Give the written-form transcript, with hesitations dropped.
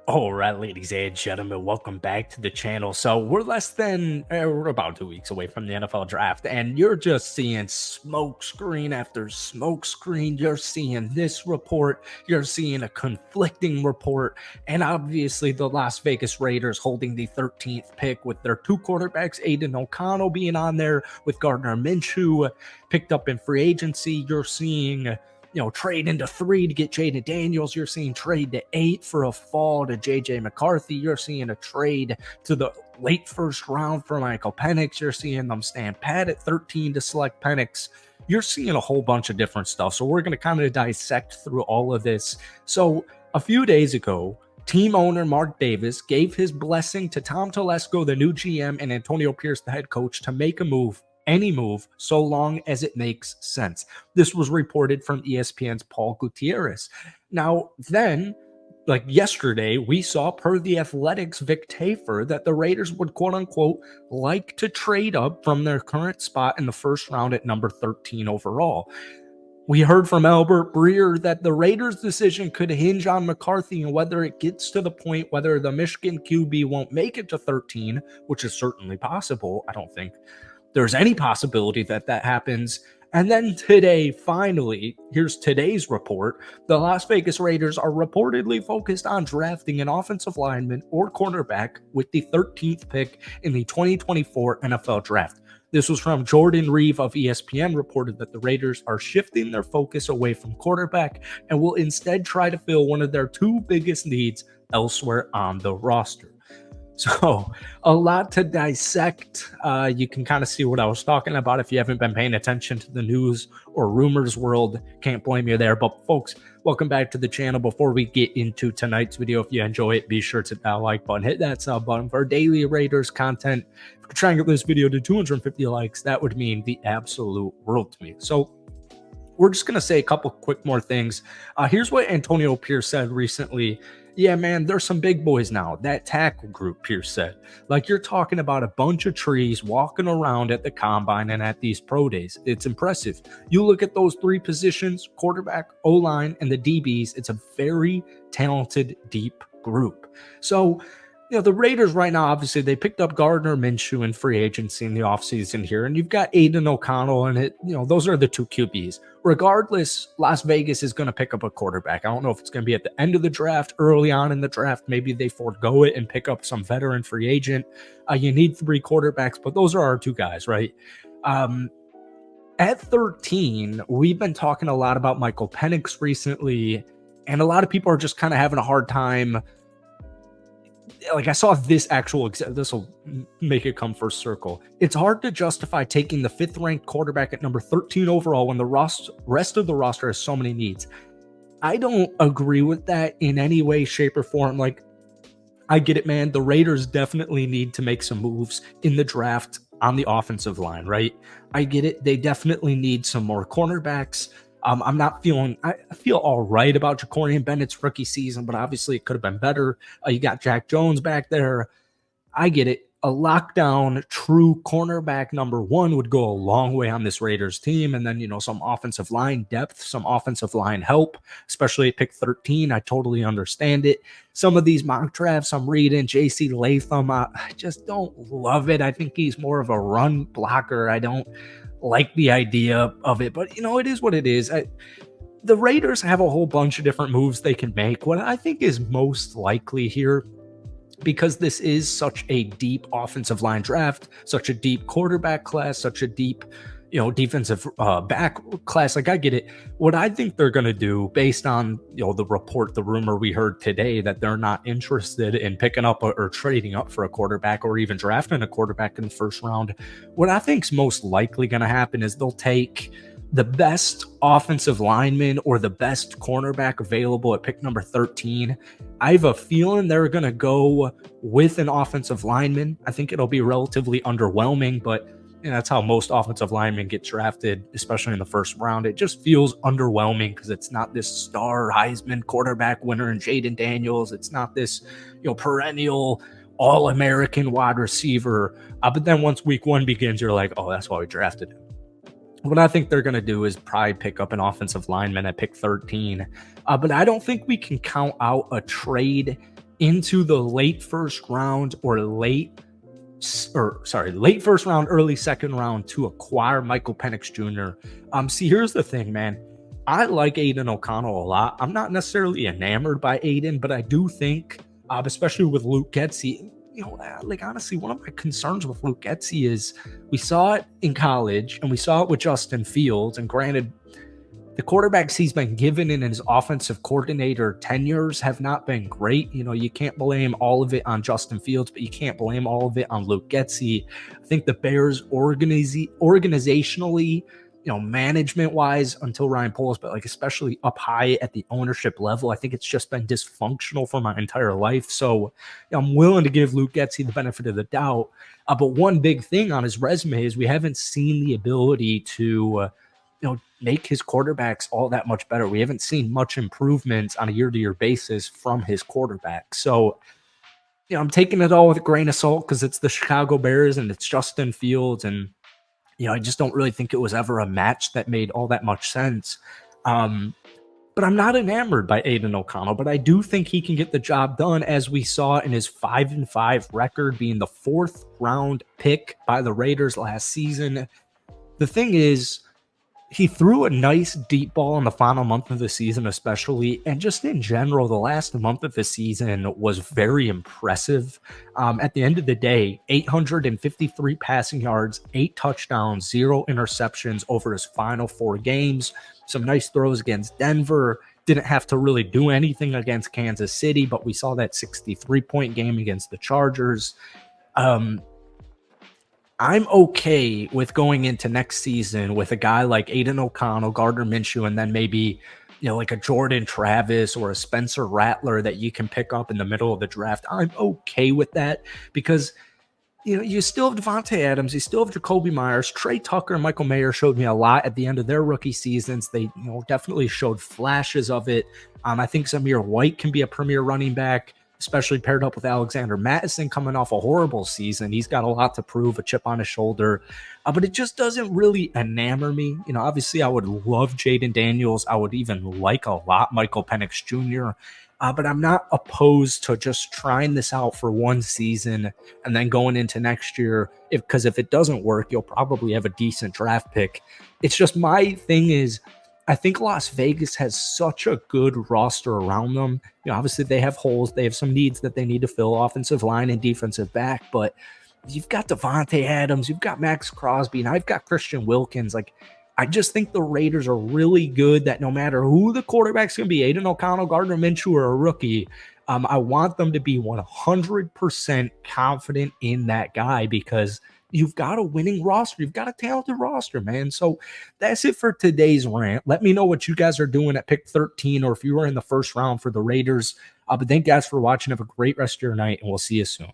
All right, ladies and gentlemen, welcome back to the channel. So we're about 2 weeks away from the NFL draft, and you're just seeing smoke screen after smoke screen. You're seeing this report, you're seeing a conflicting report, and obviously the Las Vegas Raiders holding the 13th pick with their two quarterbacks, Aiden O'Connell being on there with Gardner Minshew picked up in free agency. You're seeing trade into 3 to get Jaden Daniels. You're seeing trade to 8 for a fall to JJ McCarthy. You're seeing a trade to the late first round for Michael Penix. You're seeing them stand pat at 13 to select Penix. You're seeing a whole bunch of different stuff. So we're going to kind of dissect through all of this. So a few days ago, team owner Mark Davis gave his blessing to Tom Telesco, the new GM, and Antonio Pierce, the head coach, to make a move, any move, so long as it makes sense. This was reported from ESPN's Paul Gutierrez. Now, then, like yesterday, we saw per the Athletics' Vic Tafur that the Raiders would quote unquote like to trade up from their current spot in the first round at number 13 overall. We heard from Albert Breer that the Raiders' decision could hinge on McCarthy and whether it gets to the point whether the Michigan QB won't make it to 13, which is certainly possible. I don't think there's any possibility that that happens. And then today, finally, here's today's report. The Las Vegas Raiders are reportedly focused on drafting an offensive lineman or cornerback with the 13th pick in the 2024 NFL Draft. This was from Jordan Reeve of ESPN, reported that the Raiders are shifting their focus away from quarterback and will instead try to fill one of their 2 biggest needs elsewhere on the roster. So a lot to dissect. You can kind of see what I was talking about if you haven't been paying attention to the news or rumors world. Can't blame you there. But folks, welcome back to the channel. Before we get into tonight's video, if you enjoy it, be sure to hit that like button, hit that sub button for daily Raiders content. If we could try and get this video to 250 likes, that would mean the absolute world to me. So we're just going to say a couple quick more things. Here's what Antonio Pierce said recently. Yeah, man, there's some big boys now. That tackle group, Pierce said. Like, you're talking about a bunch of trees walking around at the combine and at these pro days. It's impressive. You look at those 3 positions, quarterback, O-line, and the DBs, it's a very talented, deep group. So, the Raiders right now, obviously, they picked up Gardner Minshew in free agency in the offseason here, and you've got Aiden O'Connell, and those are the 2 QBs. Regardless, Las Vegas is going to pick up a quarterback. I don't know if it's going to be at the end of the draft, early on in the draft. Maybe they forego it and pick up some veteran free agent. You need 3 quarterbacks, but those are our 2 guys, right? At 13, we've been talking a lot about Michael Penix recently, and a lot of people are just kind of having a hard time. Like, I saw this will make it come first circle. It's hard to justify taking the 5th ranked quarterback at number 13 overall when the rest of the roster has so many needs. I don't agree with that in any way, shape, or form. Like, I get it, man. The Raiders definitely need to make some moves in the draft on the offensive line, right? I get it. They definitely need some more cornerbacks. I feel all right about Jacorian Bennett's rookie season, but obviously it could have been better. You got Jack Jones back there. I get it. A lockdown, true cornerback number 1 would go a long way on this Raiders team. And then, some offensive line depth, some offensive line help, especially at pick 13. I totally understand it. Some of these mock drafts I'm reading, JC Latham, I just don't love it. I think he's more of a run blocker. I don't like the idea of it, but it is what it is. The Raiders have a whole bunch of different moves they can make. What I think is most likely here, because this is such a deep offensive line draft, such a deep quarterback class, such a deep defensive back class, like, I get it. What I think they're going to do, based on the rumor we heard today that they're not interested in picking up or trading up for a quarterback or even drafting a quarterback in the first round, what I think is most likely going to happen is they'll take the best offensive lineman or the best cornerback available at pick number 13. I have a feeling they're going to go with an offensive lineman. I think it'll be relatively underwhelming, but that's how most offensive linemen get drafted, especially in the first round. It just feels underwhelming because it's not this star Heisman quarterback winner in Jaden Daniels. It's not this, perennial All-American wide receiver. But then once week 1 begins, you're like, oh, that's why we drafted him. What I think they're going to do is probably pick up an offensive lineman at pick 13. But I don't think we can count out a trade into the late first round or late first round, early second round to acquire Michael Penix Jr. See, here's the thing, man. I like Aidan O'Connell a lot. I'm not necessarily enamored by Aidan, but I do think, especially with Luke Getsy, like honestly, one of my concerns with Luke Getsy is we saw it in college and we saw it with Justin Fields. And granted, the quarterbacks he's been given in his offensive coordinator tenures have not been great. You can't blame all of it on Justin Fields, but you can't blame all of it on Luke Getsy. I think the Bears organizationally, management wise, until Ryan Poles, but like especially up high at the ownership level, I think it's just been dysfunctional for my entire life. So I'm willing to give Luke Getsy the benefit of the doubt. But one big thing on his resume is we haven't seen the ability to, make his quarterbacks all that much better. We haven't seen much improvements on a year-to-year basis from his quarterback. So, I'm taking it all with a grain of salt because it's the Chicago Bears and it's Justin Fields. And, I just don't really think it was ever a match that made all that much sense. But I'm not enamored by Aidan O'Connell, but I do think he can get the job done, as we saw in his 5-5 record, being the 4th round pick by the Raiders last season. The thing is, he threw a nice deep ball in the final month of the season, especially, and just in general, the last month of the season was very impressive. At the end of the day, 853 passing yards, 8 touchdowns, 0 interceptions over his final 4 games. Some nice throws against Denver. Didn't have to really do anything against Kansas City, but we saw that 63-point game against the Chargers. I'm okay with going into next season with a guy like Aidan O'Connell, Gardner Minshew, and then maybe, like a Jordan Travis or a Spencer Rattler that you can pick up in the middle of the draft. I'm okay with that because, you still have Devontae Adams, you still have Jacoby Myers. Trey Tucker and Michael Mayer showed me a lot at the end of their rookie seasons. They, definitely showed flashes of it. I think Zamir White can be a premier running back, especially paired up with Alexander Mattison coming off a horrible season. He's got a lot to prove, a chip on his shoulder, but it just doesn't really enamor me. Obviously I would love Jaden Daniels. I would even like a lot Michael Penix Jr., but I'm not opposed to just trying this out for one season and then going into next year. Because if it doesn't work, you'll probably have a decent draft pick. It's just my thing is, I think Las Vegas has such a good roster around them. Obviously they have holes. They have some needs that they need to fill, offensive line and defensive back. But you've got Devontae Adams, you've got Max Crosby, and I've got Christian Wilkins. Like, I just think the Raiders are really good that no matter who the quarterback's going to be, Aidan O'Connell, Gardner Minshew, or a rookie, I want them to be 100% confident in that guy because you've got a winning roster. You've got a talented roster, man. So that's it for today's rant. Let me know what you guys are doing at pick 13 or if you were in the first round for the Raiders. But thank you guys for watching. Have a great rest of your night, and we'll see you soon.